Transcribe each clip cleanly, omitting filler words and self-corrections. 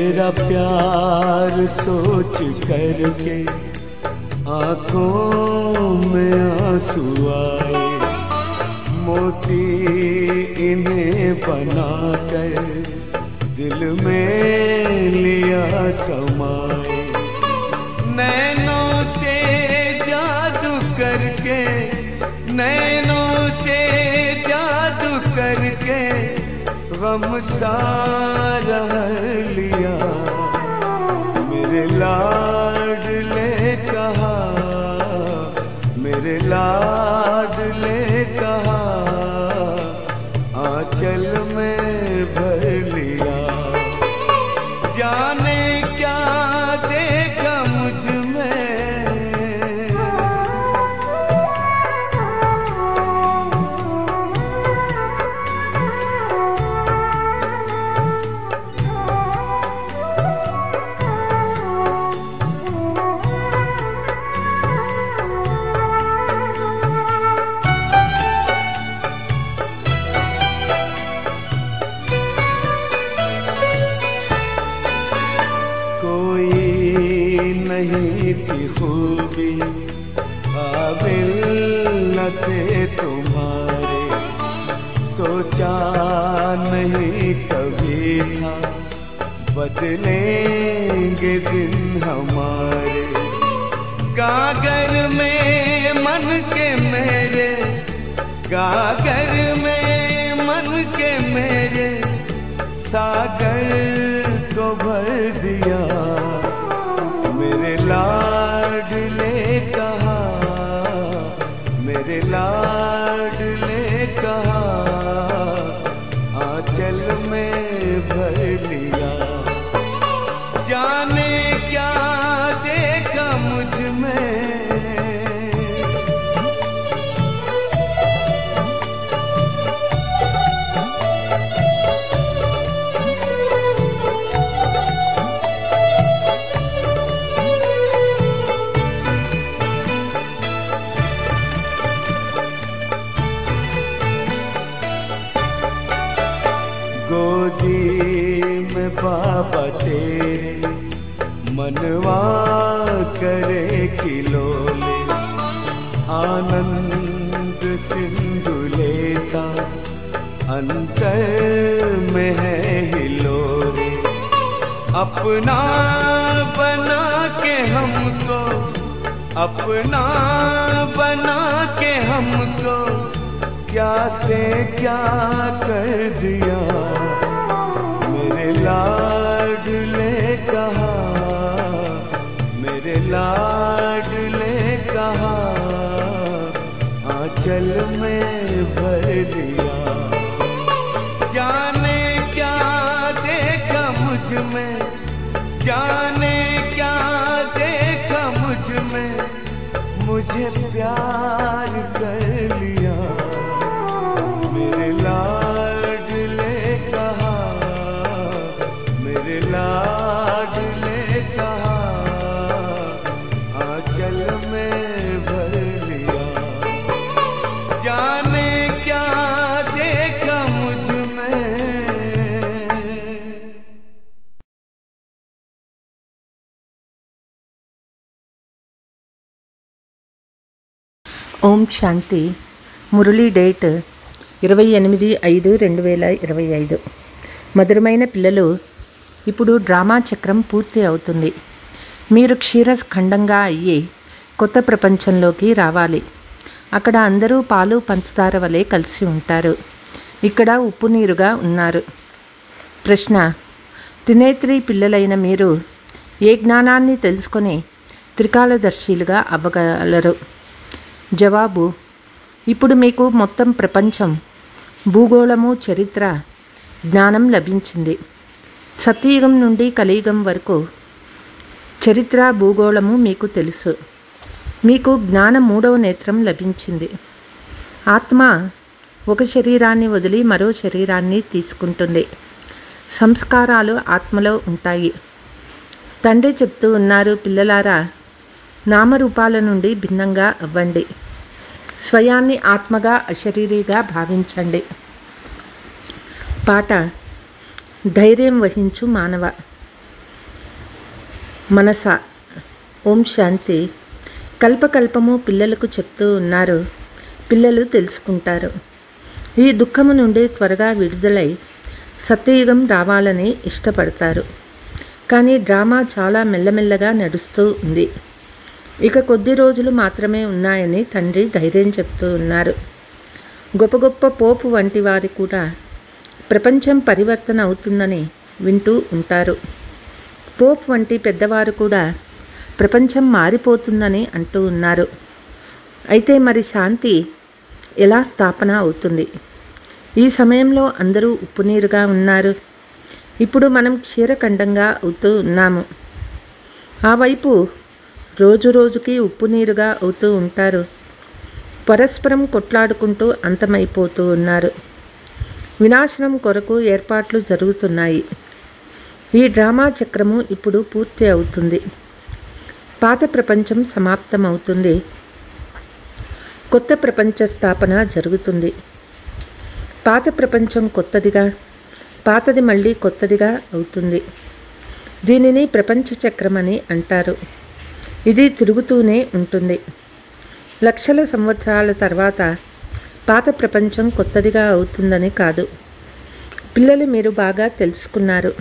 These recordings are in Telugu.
तेरा प्यार सोच करके आँखों में आंसू आए, मोती इन्हें बनाकर दिल में लिया समाए। नैनों से जादू करके, नैनों से जादू करके गम सारा लिया। मेरे लाडले कहा, मेरे लाडले कहा, आंचल में भर लिया। जाने क्या देखा मुझ में, नहीं थी खूबी काबिल न थे तुम्हारे, सोचा नहीं कभी था बदलेंगे दिन हमारे। गागर में मन के मेरे, गागर में मन के मेरे, सागर को भर दिया। मेरे लाडले कहा, मेरे लाडले कहा, आंचल में भर लिया। जाने क्या देखा मुझ में, गोदी में बाबा तेरे मनवा करे खिलौने, आनंद सिंधु लेता अंतर में है हिलोरे। अपना बना के हमको, अपना बना के हमको, क्या से क्या कर दिया। मेरे लाडले कहा, मेरे लाडले कहा, आंचल में भर दिया। जाने क्या देखा मुझ में, जाने क्या देखा मुझ में, मुझे प्यार कर लिया। मेरे लाडले कहा, मेरे लाडले कहा, आंचल में भर लिया। जाने क्या देखा मुझ में। ఓం శాంతి. మురళీ డేట్ 28/5/2025. మధురమైన పిల్లలు, ఇప్పుడు డ్రామా చక్రం పూర్తి అవుతుంది. మీరు క్షీరఖండంగా అయ్యి కొత్త ప్రపంచంలోకి రావాలి. అక్కడ అందరూ పాలు పంచదార వలె కలిసి ఉంటారు. ఇక్కడ ఉప్పు నీరుగా ఉన్నారు. ప్రశ్న: త్రినేత్రి పిల్లలైన మీరు ఏ జ్ఞానాన్ని తెలుసుకొని త్రికాలదర్శీలుగా అవ్వగలరు? జవాబు: ఇప్పుడు మీకు మొత్తం ప్రపంచం, భూగోళము, చరిత్ర జ్ఞానం లభించింది. సత్యయుగం నుండి కలియుగం వరకు చరిత్ర, భూగోళము మీకు తెలుసు. మీకు జ్ఞాన 3వ నేత్రం లభించింది. ఆత్మ ఒక శరీరాన్ని వదిలి మరో శరీరాన్ని తీసుకుంటుంది. సంస్కారాలు ఆత్మలో ఉంటాయి. తండ్రి చెప్తూ ఉన్నారు, పిల్లలారా, నామరూపాల నుండి భిన్నంగా అవ్వండి. స్వయాన్ని ఆత్మగా, అశరీరిగా భావించండి. పాట: ధైర్యం వహించు మానవ. మనస. ఓం శాంతి. కల్పకల్పము పిల్లలకు చెప్తూ ఉన్నారు. పిల్లలు తెలుసుకుంటారు. ఈ దుఃఖము నుండి త్వరగా విడుదలై సత్యయుగం రావాలని ఇష్టపడతారు. కానీ డ్రామా చాలా మెల్లమెల్లగా నడుస్తూ ఉంది. ఇక కొద్ది రోజులు మాత్రమే ఉన్నాయని తండ్రి ధైర్యం చెప్తూ ఉన్నారు. గొప్ప గొప్ప పోపు వంటి వారి కూడా ప్రపంచం పరివర్తన అవుతుందని వింటూ ఉంటారు. పోప్ వంటి పెద్దవారు కూడా ప్రపంచం మారిపోతుందని అంటూ ఉన్నారు. అయితే మరి శాంతి ఎలా స్థాపన అవుతుంది? ఈ సమయంలో అందరూ ఉప్పునీరుగా ఉన్నారు. ఇప్పుడు మనం క్షీరఖండంగా అవుతూ ఉన్నాము. ఆ వైపు రోజు రోజుకి ఉప్పునీరుగా అవుతూ ఉంటారు. పరస్పరం కొట్లాడుకుంటూ అంతమైపోతూ ఉన్నారు. వినాశనం కొరకు ఏర్పాట్లు జరుగుతున్నాయి. ఈ డ్రామా చక్రము ఇప్పుడు పూర్తి అవుతుంది. పాత ప్రపంచం సమాప్తమవుతుంది. కొత్త ప్రపంచ స్థాపన జరుగుతుంది. పాత ప్రపంచం కొత్తదిగా, పాతది మళ్ళీ కొత్తదిగా అవుతుంది. దీనిని ప్రపంచ చక్రమని అంటారు. ఇది తిరుగుతూనే ఉంటుంది. లక్షల సంవత్సరాల తర్వాత పాత ప్రపంచం కొత్తదిగా అవుతుందని కాదు. పిల్లలు మీరు బాగా తెలుసుకున్నారు.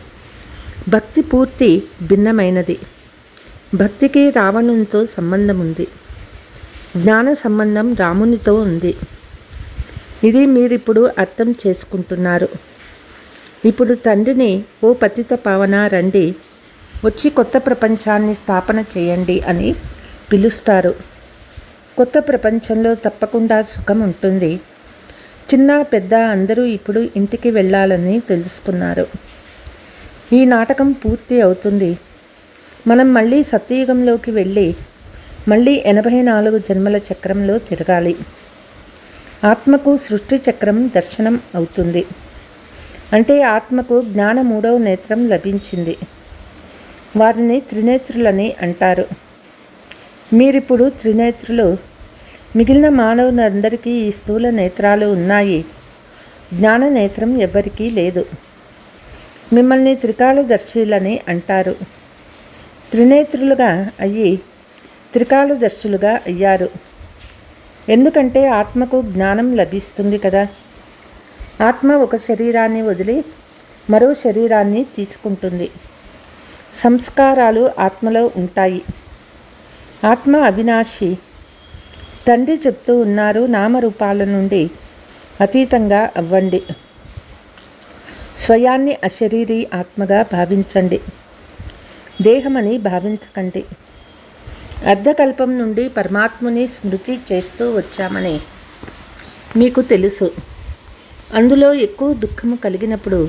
భక్తి పూర్తి భిన్నమైనది. భక్తికి రావణునితో సంబంధం ఉంది. జ్ఞాన సంబంధం రామునితో ఉంది. ఇది మీరిప్పుడు అర్థం చేసుకుంటున్నారు. ఇప్పుడు తండ్రిని, ఓ పతిత పావన రండి, వచ్చి కొత్త ప్రపంచాన్ని స్థాపన చేయండి అని పిలుస్తారు. కొత్త ప్రపంచంలో తప్పకుండా సుఖం ఉంటుంది. చిన్న పెద్ద అందరూ ఇప్పుడు ఇంటికి వెళ్ళాలని తెలుసుకున్నారు. ఈ నాటకం పూర్తి అవుతుంది. మనం మళ్ళీ సత్యయుగంలోకి వెళ్ళి మళ్ళీ 84 జన్మల చక్రంలో తిరగాలి. ఆత్మకు సృష్టి చక్రం దర్శనం అవుతుంది. అంటే ఆత్మకు జ్ఞాన 3వ నేత్రం లభించింది. వారిని త్రినేత్రులని అంటారు. మీరిప్పుడు త్రినేత్రులు. మిగిలిన మానవులందరికీ ఈ స్థూల నేత్రాలు ఉన్నాయి. జ్ఞాన నేత్రం ఎవ్వరికీ లేదు. మిమ్మల్ని త్రికాలదర్శులని అంటారు. త్రినేత్రులుగా అయ్యి త్రికాలదర్శులుగా అయ్యారు. ఎందుకంటే ఆత్మకు జ్ఞానం లభిస్తుంది కదా. ఆత్మ ఒక శరీరాన్ని వదిలి మరో శరీరాన్ని తీసుకుంటుంది. సంస్కారాలు ఆత్మలో ఉంటాయి. ఆత్మ అవినాశి. తండ్రి చెప్తూ ఉన్నారు, నామరూపాల నుండి అతీతంగా అవ్వండి. స్వయాన్ని అశరీరీ ఆత్మగా భావించండి. దేహమని భావించకండి. అర్ధకల్పం నుండి పరమాత్ముని స్మృతి చేస్తూ వచ్చామని మీకు తెలుసు. అందులో ఎక్కువ దుఃఖము కలిగినప్పుడు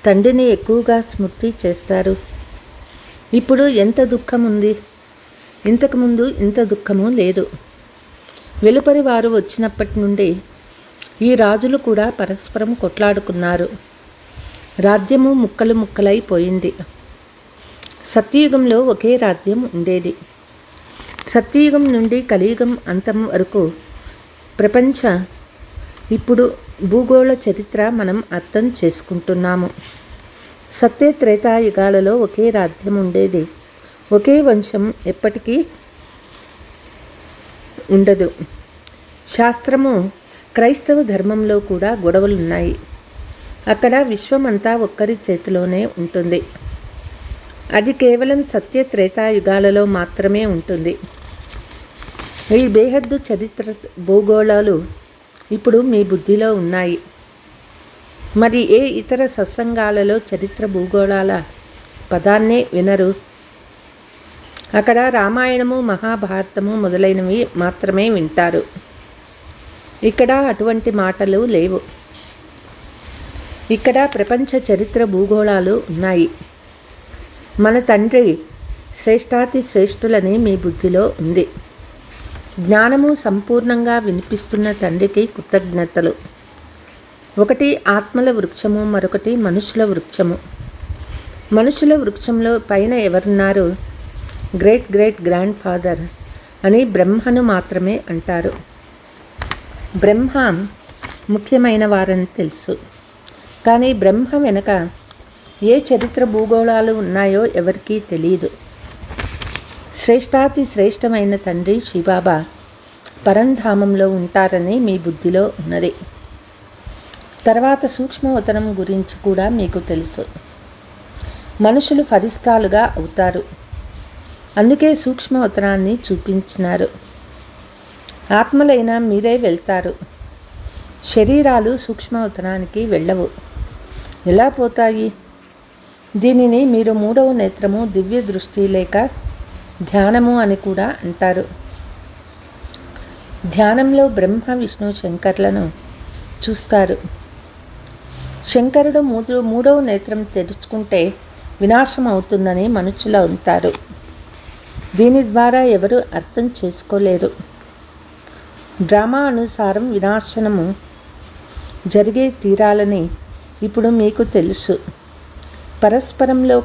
తండ్రిని ఎక్కువగా స్మృతి చేస్తారు. ఇప్పుడు ఎంత దుఃఖం ఉంది? ఇంతకుముందు ఇంత దుఃఖము లేదు. వెలుపరి వారు వచ్చినప్పటి నుండి ఈ రాజులు కూడా పరస్పరం కొట్లాడుకున్నారు. రాజ్యము ముక్కలు ముక్కలైపోయింది. సత్యయుగంలో ఒకే రాజ్యం ఉండేది. సత్యయుగం నుండి కలియుగం అంతం వరకు ప్రపంచ ఇప్పుడు భూగోళ చరిత్ర మనం అర్థం చేసుకుంటున్నాము. సత్య త్రేతాయుగాలలో ఒకే రాజ్యం ఉండేది. ఒకే వంశం ఎప్పటికీ ఉండదు. శాస్త్రము క్రైస్తవ ధర్మంలో కూడా గొడవలున్నాయి. అక్కడ విశ్వమంతా ఒక్కరి చేతిలోనే ఉంటుంది. అది కేవలం సత్య త్రేతాయుగాలలో మాత్రమే ఉంటుంది. ఈ బేహద్దు చరిత్ర భూగోళాలు ఇప్పుడు మీ బుద్ధిలో ఉన్నాయి. మరి ఏ ఇతర సత్సంగాలలో చరిత్ర భూగోళాల పదాన్నే వినరు. అక్కడ రామాయణము, మహాభారతము మొదలైనవి మాత్రమే వింటారు. ఇక్కడ అటువంటి మాటలు లేవు. ఇక్కడ ప్రపంచ చరిత్ర భూగోళాలు ఉన్నాయి. మన తండ్రి శ్రేష్టాతి శ్రేష్ఠులని మీ బుద్ధిలో ఉంది. జ్ఞానము సంపూర్ణంగా వినిపిస్తున్న తండ్రికి కృతజ్ఞతలు. ఒకటి ఆత్మల వృక్షము, మరొకటి మనుషుల వృక్షము. మనుషుల వృక్షంలో పైన ఎవరున్నారు? గ్రేట్ గ్రేట్ గ్రాండ్ ఫాదర్ అని బ్రహ్మను మాత్రమే అంటారు. బ్రహ్మ ముఖ్యమైన వారని తెలుసు. కానీ బ్రహ్మ వెనుక ఏ చరిత్ర భూగోళాలు ఉన్నాయో ఎవరికీ తెలియదు. శ్రేష్టాతి శ్రేష్టమైన తండ్రి శివబాబా పరంధామంలో ఉంటారని మీ బుద్ధిలో ఉన్నది. తర్వాత సూక్ష్మవతనం గురించి కూడా మీకు తెలుసు. మనుషులు ఫరిస్తాలుగా అవుతారు, అందుకే సూక్ష్మవతనాన్ని చూపించినారు. ఆత్మలైన మీరే వెళ్తారు, శరీరాలు సూక్ష్మవతనానికి వెళ్ళవు. ఎలా పోతాయి? దీనిని మీరు మూడవ నేత్రము, దివ్య దృష్టి లేక ధ్యానము అని కూడా అంటారు. ధ్యానంలో బ్రహ్మ విష్ణు శంకర్లను చూస్తారు. శంకరుడు మూడవ నేత్రం తెరుచుకుంటే వినాశం అవుతుందని మనుషులు అంటారు. దీని ద్వారా ఎవరు అర్థం చేసుకోలేరు. డ్రామా అనుసారం వినాశనము జరిగే తీరాలని ఇప్పుడు మీకు తెలుసు. పరస్పరంలో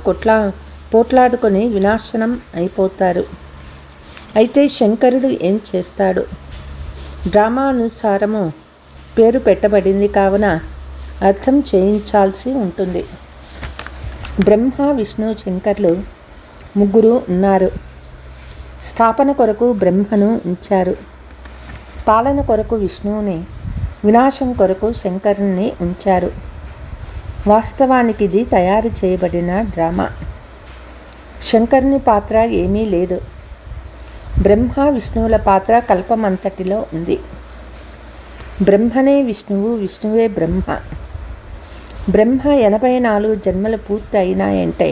పోట్లాడుకొని వినాశనం అయిపోతారు. అయితే శంకరుడు ఏం చేస్తాడు? డ్రామా అనుసారము పేరు పెట్టబడింది కావున అర్థం చేయించాల్సి ఉంటుంది. బ్రహ్మ విష్ణు శంకర్లు ముగ్గురు ఉన్నారు. స్థాపన కొరకు బ్రహ్మను ఉంచారు, పాలన కొరకు విష్ణువుని, వినాశం కొరకు శంకరుని ఉంచారు. వాస్తవానికి ఇది తయారు చేయబడిన డ్రామా. శంకరుని పాత్ర ఏమీ లేదు. బ్రహ్మ విష్ణువుల పాత్ర కల్పమంతటిలో ఉంది. బ్రహ్మనే విష్ణువు, విష్ణువే బ్రహ్మ. బ్రహ్మ 84 జన్మలు పూర్తి అయినాయంటే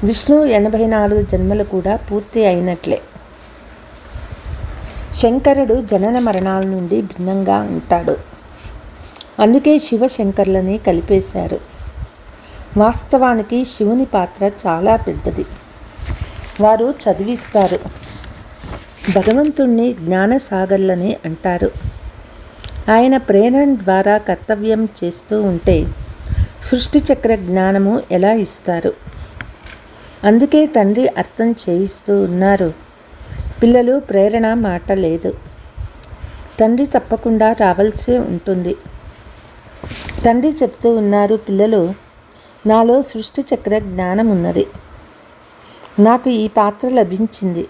విష్ణు 84 జన్మలు కూడా పూర్తి అయినట్లే. శంకరుడు జనన మరణాల నుండి భిన్నంగా ఉంటాడు, అందుకే శివశంకర్లని కలిపేశారు. వాస్తవానికి శివుని పాత్ర చాలా పెద్దది. వారు చదివిస్తారు. భగవంతుణ్ణి జ్ఞానసాగర్లని అంటారు. ఆయన ప్రేరణ ద్వారా కర్తవ్యం చేస్తూ ఉంటే సృష్టి చక్ర జ్ఞానము ఎలా ఇస్తారు? అందుకే తండ్రి అర్థం చేయిస్తూ ఉన్నారు. పిల్లలు ప్రేరణ మాట లేదు. తండ్రి తప్పకుండా రావాల్సి ఉంటుంది. తండ్రి చెప్తూ ఉన్నారు, పిల్లలు, నాలో సృష్టి చక్ర జ్ఞానం ఉన్నది. నాకు ఈ పాత్ర లభించింది.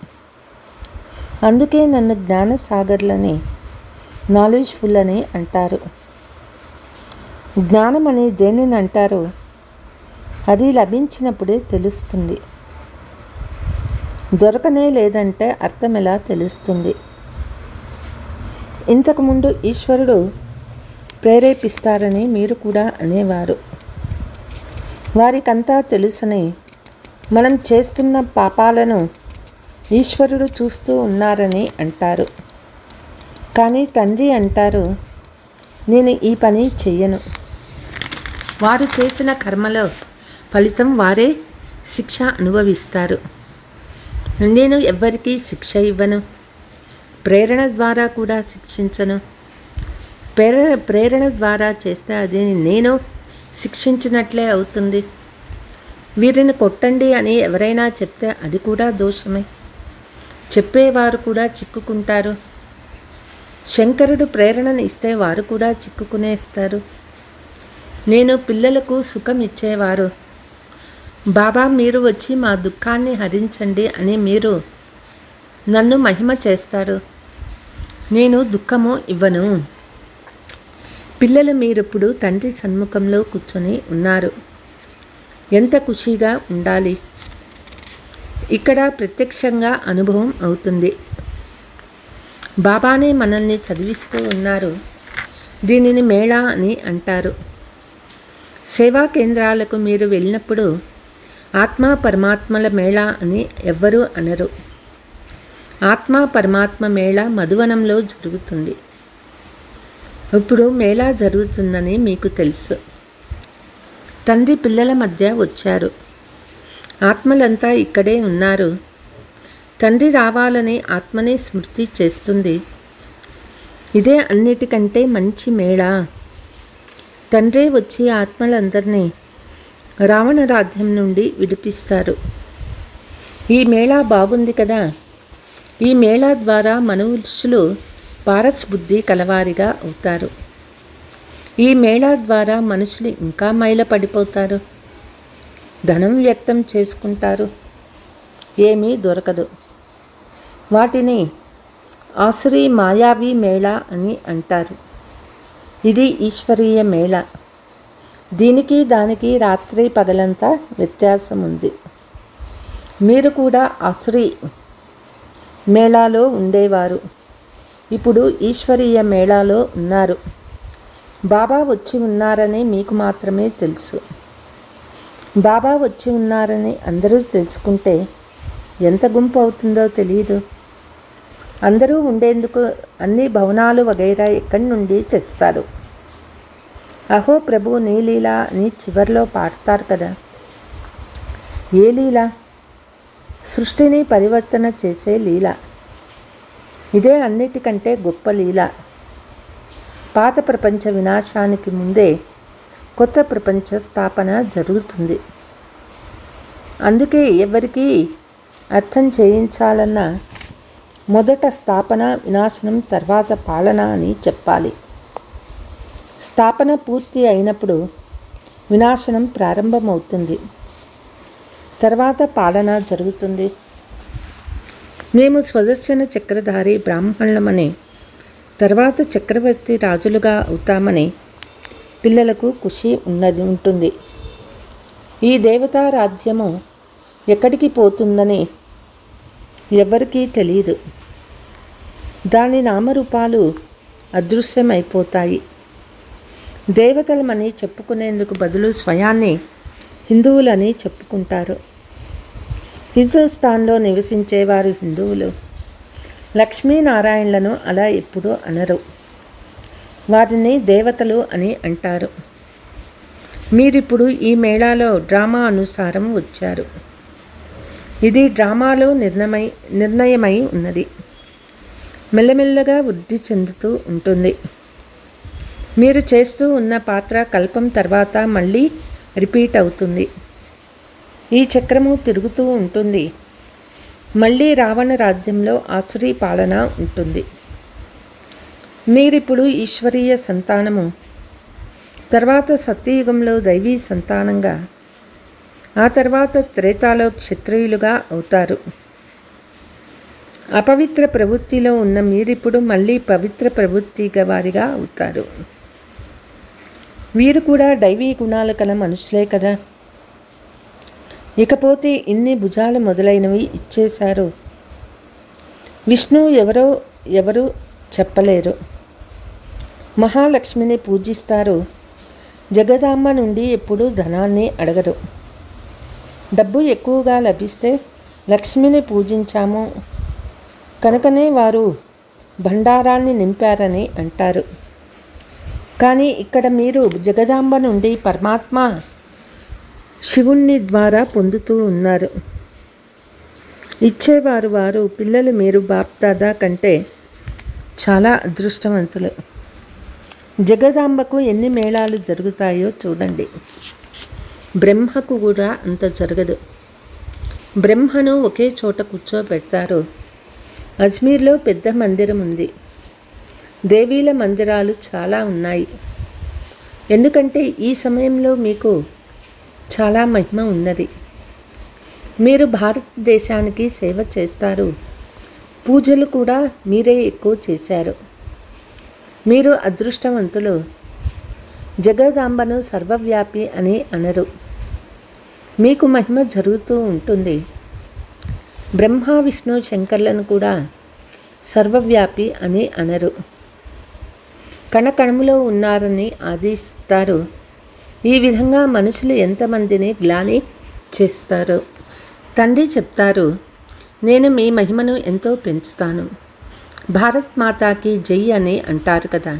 అందుకే నన్ను జ్ఞానసాగర్లని, నాలెడ్జ్ఫుల్ అని అంటారు. జ్ఞానం అని దేనిని అంటారో అది లభించినప్పుడే తెలుస్తుంది. దొరకనే లేదంటే అర్థం ఎలా తెలుస్తుంది? ఇంతకుముందు ఈశ్వరుడు ప్రేరేపిస్తారని మీరు కూడా అనేవారు. వారికంతా తెలుసని మనం చేస్తున్న పాపాలను ఈశ్వరుడు చూస్తూ ఉన్నారని అంటారు. కానీ తండ్రి అంటారు, నేను ఈ పని చెయ్యను. వారు చేసిన కర్మలో ఫలితం వారే శిక్ష అనుభవిస్తారు. నేను ఎవ్వరికీ శిక్ష ఇవ్వను. ప్రేరణ ద్వారా కూడా శిక్షించను. ప్రేరణ ద్వారా చేస్తే అది నేను శిక్షించినట్లే అవుతుంది. వీరిని కొట్టండి అని ఎవరైనా చెప్తే అది కూడా దోషమే. చెప్పేవారు కూడా చిక్కుకుంటారు. శంకరుడు ప్రేరణను ఇస్తే వారు కూడా చిక్కుకునేస్తారు. నేను పిల్లలకు సుఖం ఇచ్చేవారు. బాబా, మీరు వచ్చి మా దుఃఖాన్ని హరించండి అని మీరు నన్ను మహిమ చేస్తారు. నేను దుఃఖము ఇవ్వను. పిల్లలు, మీరిప్పుడు తండ్రి సన్ముఖంలో కూర్చొని ఉన్నారు. ఎంత ఖుషీగా ఉండాలి. ఇక్కడ ప్రత్యక్షంగా అనుభవం అవుతుంది. బాబానే మనల్ని చదివిస్తూ ఉన్నారు. దీనిని మేళా అని అంటారు. సేవా కేంద్రాలకు మీరు వెళ్ళినప్పుడు ఆత్మ పరమాత్మల మేళా అని ఎవ్వరూ అనరు. ఆత్మ పరమాత్మ మేళా మధువనంలో జరుగుతుంది. ఇప్పుడు మేళా జరుగుతుందని మీకు తెలుసు. తండ్రి పిల్లల మధ్య వచ్చారు. ఆత్మలంతా ఇక్కడే ఉన్నారు. తండ్రి రావాలని ఆత్మనే స్మృతి చేస్తుంది. ఇదే అన్నిటికంటే మంచి మేళా. తండ్రే వచ్చి ఆత్మలందరినీ రావణ రాజ్యం నుండి విడిపిస్తారు. ఈ మేళా బాగుంది కదా. ఈ మేళా ద్వారా మనుషులు పారస్ బుద్ధి కలవారిగా అవుతారు. ఈ మేళా ద్వారా మనుషులు ఇంకా మైల పడిపోతారు. ధనం వ్యక్తం చేసుకుంటారు. ఏమీ దొరకదు. వాటిని ఆసురీ మాయావి మేళ అని అంటారు. ఇది ఈశ్వరీయ మేళ. దీనికి దానికి రాత్రి పగలంతా వ్యత్యాసం ఉంది. మీరు కూడా ఆసురీ మేళాలో ఉండేవారు. ఇప్పుడు ఈశ్వరీయ మేళాలో ఉన్నారు. బాబా వచ్చి ఉన్నారని మీకు మాత్రమే తెలుసు. బాబా వచ్చి ఉన్నారని అందరూ తెలుసుకుంటే ఎంత గుంపు అవుతుందో తెలియదు. అందరూ ఉండేందుకు అన్ని భవనాలు వగైరా ఎక్కడి నుండి తెస్తారు. అహో ప్రభు నీ లీలా అని చివర్లో పాడతారు కదా. ఏ లీల? సృష్టిని పరివర్తన చేసే లీల. ఇదే అన్నిటికంటే గొప్ప లీల. పాత ప్రపంచ వినాశానికి ముందే కొత్త ప్రపంచ స్థాపన జరుగుతుంది. అందుకే ఎవరికి అర్థం చేయించాలన్నా మొదట స్థాపన, వినాశనం, తర్వాత పాలన అని చెప్పాలి. స్థాపన పూర్తి అయినప్పుడు వినాశనం ప్రారంభమవుతుంది. తర్వాత పాలన జరుగుతుంది. మేము స్వదర్శన చక్రధారి బ్రాహ్మణులమని, తర్వాత చక్రవర్తి రాజులుగా అవుతామని పిల్లలకు ఖుషి ఉంటుంది. ఈ దేవతారాధ్యము ఎక్కడికి పోతుందని ఎవరికీ తెలియదు. దాని నామరూపాలు అదృశ్యమైపోతాయి. దేవతలమని చెప్పుకునేందుకు బదులు స్వయాన్ని హిందువులని చెప్పుకుంటారు. హిందుస్థాన్లో నివసించేవారు హిందువులు. లక్ష్మీనారాయణలను అలా ఎప్పుడూ అనరు. వారిని దేవతలు అని అంటారు. మీరిప్పుడు ఈ మేళాలో డ్రామా అనుసారం వచ్చారు. ఇది డ్రామాలో నిర్ణయమై ఉన్నది. మెల్లమెల్లగా వృద్ధి చెందుతూ ఉంటుంది. మీరు చేస్తూ ఉన్న పాత్ర కల్పం తర్వాత మళ్ళీ రిపీట్ అవుతుంది. ఈ చక్రము తిరుగుతూ ఉంటుంది. మళ్ళీ రావణ రాజ్యంలో ఆసురీ పాలన ఉంటుంది. మీరిప్పుడు ఈశ్వరీయ సంతానము, తర్వాత సత్యయుగంలో దైవీ సంతానంగా, ఆ తర్వాత త్రేతాలో క్షత్రియులుగా అవుతారు. అపవిత్ర ప్రవృత్తిలో ఉన్న మీరిప్పుడు మళ్ళీ పవిత్ర ప్రవృత్తి వారిగా అవుతారు. వీరు కూడా దైవీ గుణాలు కల మనుషులే కదా. ఇకపోతే ఇన్ని భుజాలు మొదలైనవి ఇచ్చేశారు. విష్ణు ఎవరు చెప్పలేరు. మహాలక్ష్మిని పూజిస్తారు. జగదాంబ నుండి ఎప్పుడూ ధనాన్ని అడగరు. డబ్బు ఎక్కువగా లభిస్తే లక్ష్మిని పూజించాము కనుకనే వారు భండారాన్ని నింపారని అంటారు. కానీ ఇక్కడ మీరు జగదాంబ నుండి పరమాత్మ శివుణ్ణి ద్వారా పొందుతూ ఉన్నారు. ఇచ్చేవారు వారు, పిల్లలు మీరు బాప్దాదా కంటే చాలా అదృష్టవంతులు. జగదాంబకు ఎన్ని మేళాలు జరుగుతాయో చూడండి. బ్రహ్మకు కూడా అంత జరగదు. బ్రహ్మను ఒకే చోట కూర్చోబెడతారు. అజ్మీర్లో పెద్ద మందిరం ఉంది. దేవీల మందిరాలు చాలా ఉన్నాయి. ఎందుకంటే ఈ సమయంలో మీకు చాలా మహిమ ఉన్నది. మీరు భారతదేశానికి సేవ చేస్తారు. పూజలు కూడా మీరే ఎక్కువ చేశారు. మీరు అదృష్టవంతులు. జగదాంబను సర్వవ్యాపి అని అనరు. మీకు మహిమ జరుగుతూ ఉంటుంది. బ్రహ్మ, విష్ణు, శంకర్లను కూడా సర్వవ్యాపి అని అనరు. కణకణములో ఉన్నారని ఆదేశిస్తారు. ఈ విధంగా మనుషులు ఎంతమందిని గ్లాని చేస్తారు. తండ్రి చెప్తారు, నేను మీ మహిమను ఎంతో పెంచుతాను. భారత్ మాతాకి జై అని అంటారు కదా.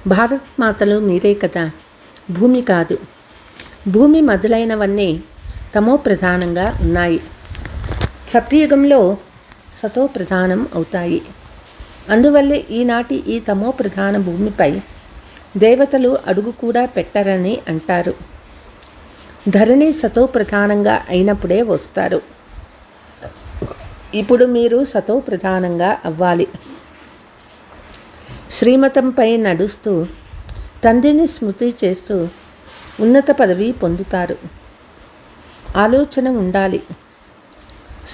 భారత్ మాతలు మీరే కదా, భూమి కాదు. భూమి మొదలైనవన్నీ తమో ప్రధానంగా ఉన్నాయి. సత్యయుగంలో సతో ప్రధానం అవుతాయి. అందువల్లే ఈనాటి ఈ తమో ప్రధాన భూమిపై దేవతలు అడుగు కూడా పెట్టరని అంటారు. ధరణి సతో ప్రధానంగా అయినప్పుడే వస్తారు. ఇప్పుడు మీరు సతో ప్రధానంగా అవ్వాలి. శ్రీమతంపై నడుస్తూ తండ్రిని స్మృతి చేస్తూ ఉన్నత పదవి పొందుతారు. ఆలోచన ఉండాలి.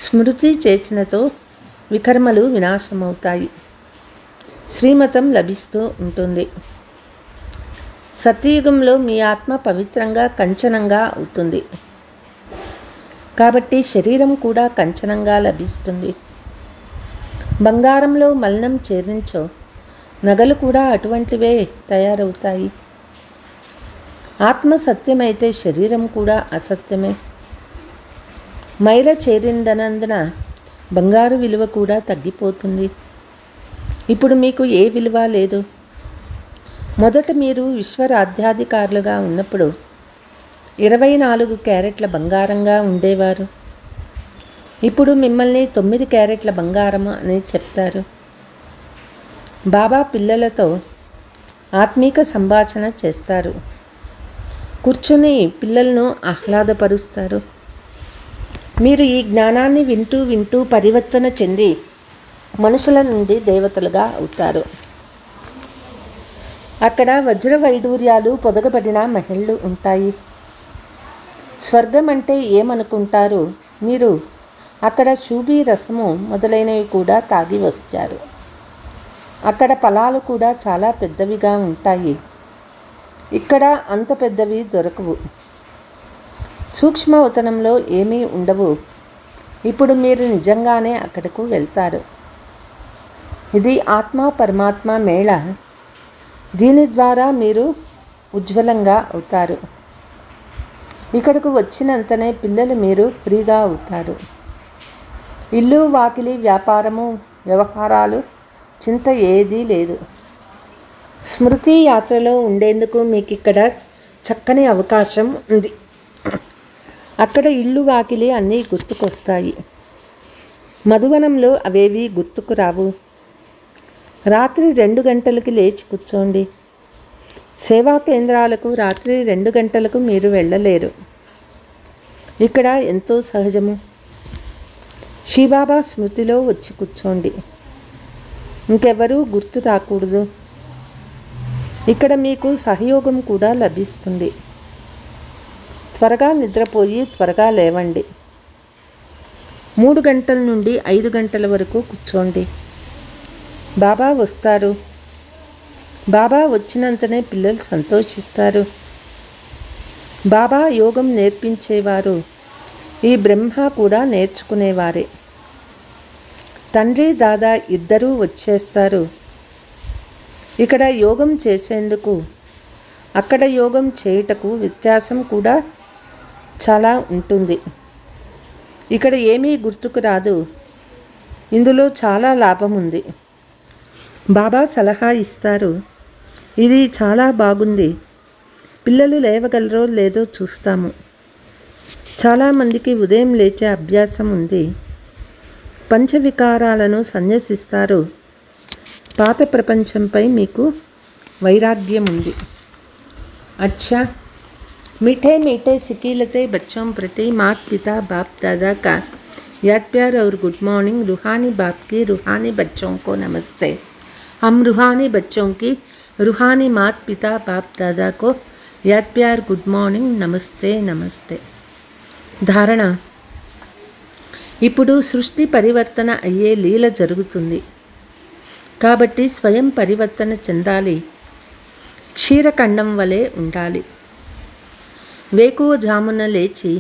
స్మృతి చేసినతో వికర్మలు వినాశమవుతాయి. శ్రీమతం లభిస్తూ ఉంటుంది. సత్యయుగంలో మీ ఆత్మ పవిత్రంగా కంచనంగా అవుతుంది. కాబట్టి శరీరం కూడా కంచనంగా లభిస్తుంది. బంగారంలో మలినం చేరించో నగలు కూడా అటువంటివే తయారవుతాయి. ఆత్మ సత్యమైతే శరీరం కూడా అసత్యమే. మైల చేరిందనందున బంగారు విలువ కూడా తగ్గిపోతుంది. ఇప్పుడు మీకు ఏ విలువ లేదు. మొదట మీరు విశ్వరాజ్యాధికారులుగా ఉన్నప్పుడు 24 క్యారెట్ల బంగారంగా ఉండేవారు. ఇప్పుడు మిమ్మల్ని 9 క్యారెట్ల బంగారం అని చెప్తారు. బాబా పిల్లలతో ఆత్మీక సంభాషణ చేస్తారు. కూర్చుని పిల్లలను ఆహ్లాదపరుస్తారు. మీరు ఈ జ్ఞానాన్ని వింటూ వింటూ పరివర్తన చెంది మనుషుల నుండి దేవతలుగా అవుతారు. అక్కడ వజ్ర వైడూర్యాలు పొదగబడిన మహళ్ళు ఉంటాయి. స్వర్గం అంటే ఏమనుకుంటారు మీరు? అక్కడ శూభీ రసము మొదలైనవి కూడా తాగి వచ్చారు. అక్కడ ఫలాలు కూడా చాలా పెద్దవిగా ఉంటాయి. ఇక్కడ అంత పెద్దవి దొరకవు. సూక్ష్మవతనంలో ఏమీ ఉండవు. ఇప్పుడు మీరు నిజంగానే అక్కడకు వెళ్తారు. ఇది ఆత్మ పరమాత్మ మేళ. దీని ద్వారా మీరు ఉజ్వలంగా అవుతారు. ఇక్కడకు వచ్చినంతనే పిల్లలు మీరు ఫ్రీగా అవుతారు. ఇల్లు వాకిలి వ్యాపారము వ్యవహారాలు చింత ఏదీ లేదు. స్మృతి యాత్రలో ఉండేందుకు మీకు ఇక్కడ చక్కని అవకాశం ఉంది. అక్కడ ఇల్లు వాకిలి అన్నీ గుర్తుకొస్తాయి. మధువనంలో అవేవి గుర్తుకు రావు. రాత్రి 2 గంటలకి లేచి కూర్చోండి. సేవా కేంద్రాలకు రాత్రి 2 గంటలకు మీరు వెళ్ళలేరు. ఇక్కడ ఎంతో సహజము. శివబాబా స్మృతిలో వచ్చి కూర్చోండి. ఇంకెవరూ గుర్తు రాకూడదు. ఇక్కడ మీకు సహయోగం కూడా లభిస్తుంది. త్వరగా నిద్రపోయి త్వరగా లేవండి. 3 గంటల నుండి 5 గంటల వరకు కూర్చోండి. బాబా వస్తారు. బాబా వచ్చినంతనే పిల్లలు సంతోషిస్తారు. బాబా యోగం నేర్పించేవారు. ఈ బ్రహ్మ కూడా నేర్చుకునేవారే. తండ్రి దాదా ఇద్దరూ వచ్చేస్తారు. ఇక్కడ యోగం చేసేందుకు అక్కడ యోగం చేయుటకు వ్యత్యాసం కూడా చాలా ఉంటుంది. ఇక్కడ ఏమీ గుర్తుకు రాదు. ఇందులో చాలా లాభం ఉంది. బాబా సలహా ఇస్తారు. ఇది చాలా బాగుంది. పిల్లలు లేవగలరో లేదో చూస్తాము. చాలామందికి ఉదయం లేచే అభ్యాసం ఉంది. పంచవికారాలను సన్యసిస్తారు. పాత ప్రపంచంపై మీకు వైరాగ్యం ఉంది. अच्छा, मीठे मीठे सिकीलते बच्चों प्रति माता पिता बाप दादा का याद प्यार और गुड मॉर्निंग. रूहानी बाप की रूहानी बच्चों को नमस्ते. हम रूहानी बच्चों की रूहानी माता पिता बाप दादा को याद प्यार गुड मॉर्निंग नमस्ते नमस्ते. ధారణ. ఇప్పుడు సృష్టి పరివర్తన అయ్యే లీల జరుగుతుంది. కాబట్టి స్వయం పరివర్తన చెందాలి. క్షీరఖండం వలె ఉండాలి. వేకువజామున లేచి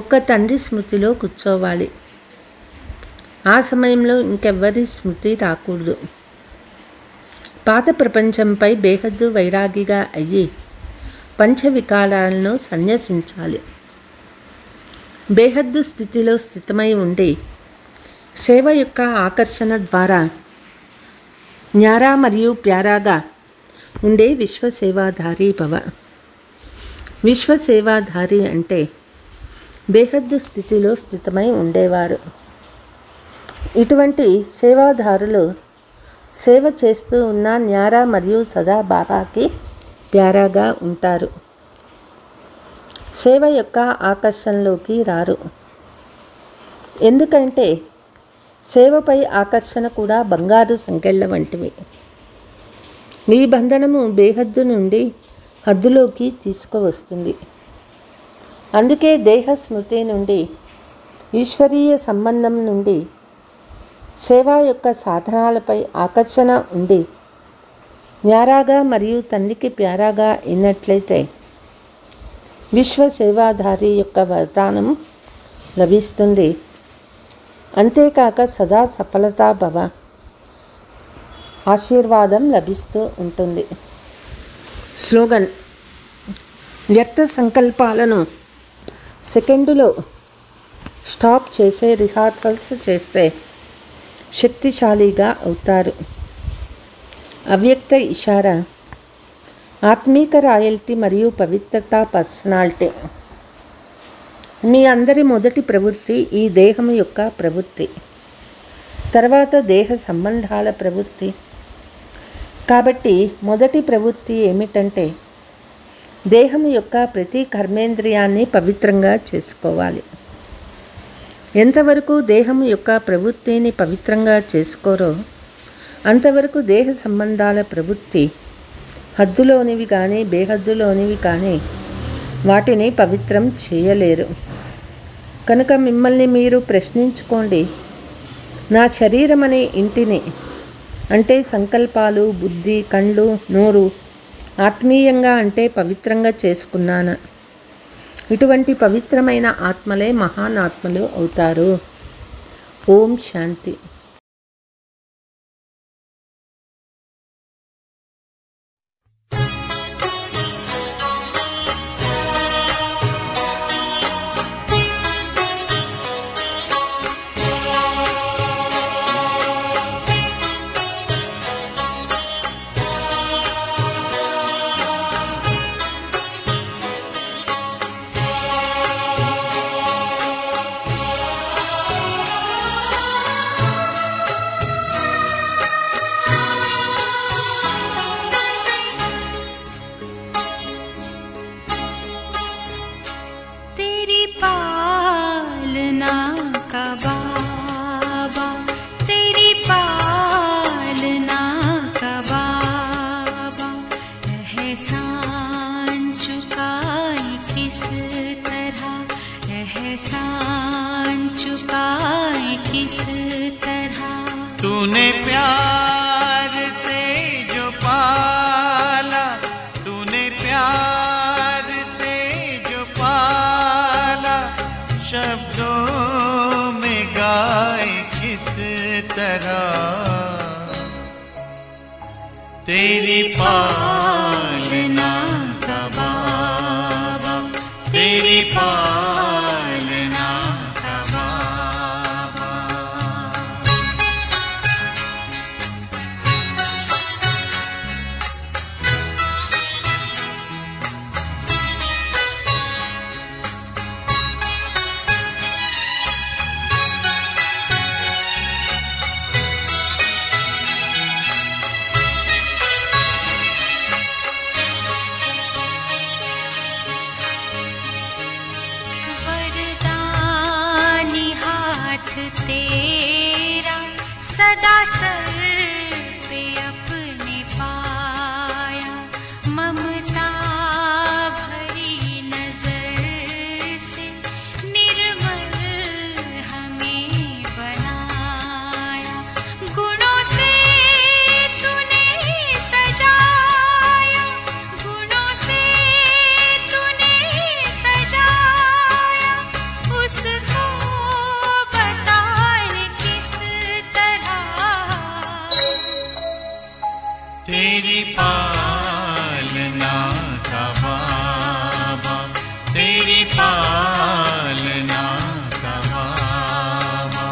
ఒక్క తండ్రి స్మృతిలో కూర్చోవాలి. ఆ సమయంలో ఇంకెవ్వరి స్మృతి రాకూడదు. పాత ప్రపంచంపై బేహద్దు వైరాగిగా అయ్యి పంచవికారాలను సన్యసించాలి. బేహద్దు స్థితిలో స్థితమై ఉండి సేవ యొక్క ఆకర్షణ ద్వారా న్యారా మరియు ప్యారాగా ఉండే విశ్వసేవాధారి భవ. విశ్వసేవాధారి అంటే బేహద్దు స్థితిలో స్థితమై ఉండేవారు. ఇటువంటి సేవాధారులు సేవ చేస్తూ ఉన్న న్యారా మరియు సదా బాబాకి ప్యారాగా ఉంటారు. సేవ యొక్క ఆకర్షణలోకి రారు. ఎందుకంటే సేవపై ఆకర్షణ కూడా బంగారు సంకెళ్ళ వంటివి. ఈ బంధనము బేహద్దు నుండి హద్దులోకి తీసుకువస్తుంది. అందుకే దేహ స్మృతి నుండి ఈశ్వరీయ సంబంధం నుండి సేవ యొక్క సాధనాలపై ఆకర్షణ ఉండి న్యారాగా మరియు తండ్రికి ప్యారాగా అయినట్లయితే విశ్వ సేవాధారి యొక్క వరదానం లభిస్తుంది. అంతేకాక సదా సఫలతా భవ ఆశీర్వాదం లభిస్తూ ఉంటుంది. స్లోగన్: వ్యర్థ సంకల్పాలను సెకండులో స్టాప్ చేసే రిహార్సల్స్ చేస్తే శక్తిశాలిగా అవుతారు. అవ్యక్త ఇషారా: ఆత్మీక రాయల్టీ మరియు పవిత్రత పర్సనాలిటీ. మీ అందరి మొదటి ప్రవృత్తి ఈ దేహం యొక్క ప్రవృత్తి, తర్వాత దేహ సంబంధాల ప్రవృత్తి. కాబట్టి మొదటి ప్రవృత్తి ఏమిటంటే దేహం యొక్క ప్రతి కర్మేంద్రియాన్ని పవిత్రంగా చేసుకోవాలి. ఎంతవరకు దేహం యొక్క ప్రవృత్తిని పవిత్రంగా చేసుకోరో అంతవరకు దేహ సంబంధాల ప్రవృత్తి హద్దులోనివి కానీ బేహద్దులోనివి కానీ వాటిని పవిత్రం చేయలేరు. కనుక మిమ్మల్ని మీరు ప్రశ్నించుకోండి, నా శరీరం అనే ఇంటిని అంటే సంకల్పాలు, బుద్ధి, కళ్ళు, నోరు ఆత్మీయంగా అంటే పవిత్రంగా చేసుకున్నాను. ఇటువంటి పవిత్రమైన ఆత్మలే మహాన్ ఆత్మలు అవుతారు. ఓం శాంతి. तूने प्यार से जो पाला, तूने प्यार से जो पाला, शब्दों में गाए किस तरह तेरी पालना का बाबा, तेरी पालना का बाबा। तेरा सदा सर पे अपने पाया, ममता भरी नजर से निर्मल हमें बनाया। गुणों से तूने सजाया, गुणों से तूने सजाया, उसको तेरी पालना का बाबा, तेरी पालना का बाबा।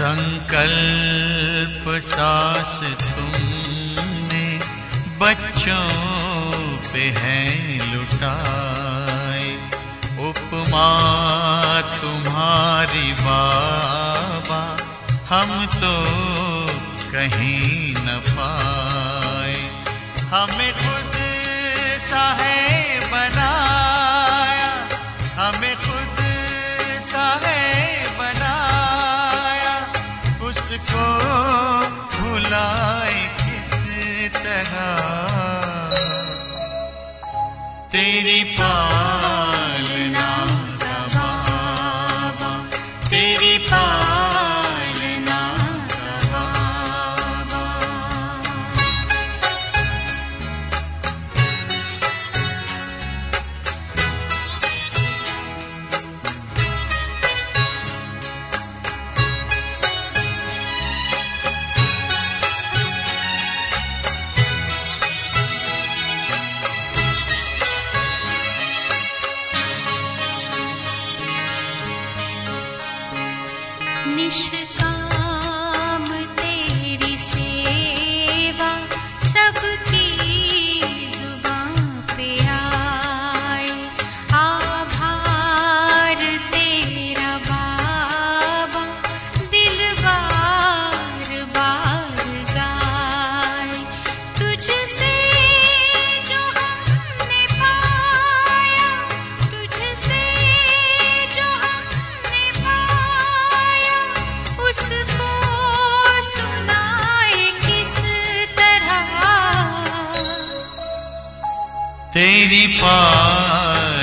संकल्प सास तुमने बच्चों पे है लुटाए, उपमा तुम्हारी बाबा हम तो कहीं न पाए। हमें खुद सा है बनाया, हमें खुद सा है बनाया, उसको भुलाए किस तरह। तेरी पालना का बाबा, तेरी पालना का बाबा। निष्काम तेरी सेवा सबकी जुबां पे आए, आभार तेरा बाबा दिल बार बार गाए। तुझसे जो हमने पाया, तुझसे जो हमने पाया, उसको सुनाए किस तरह। तेरी पालना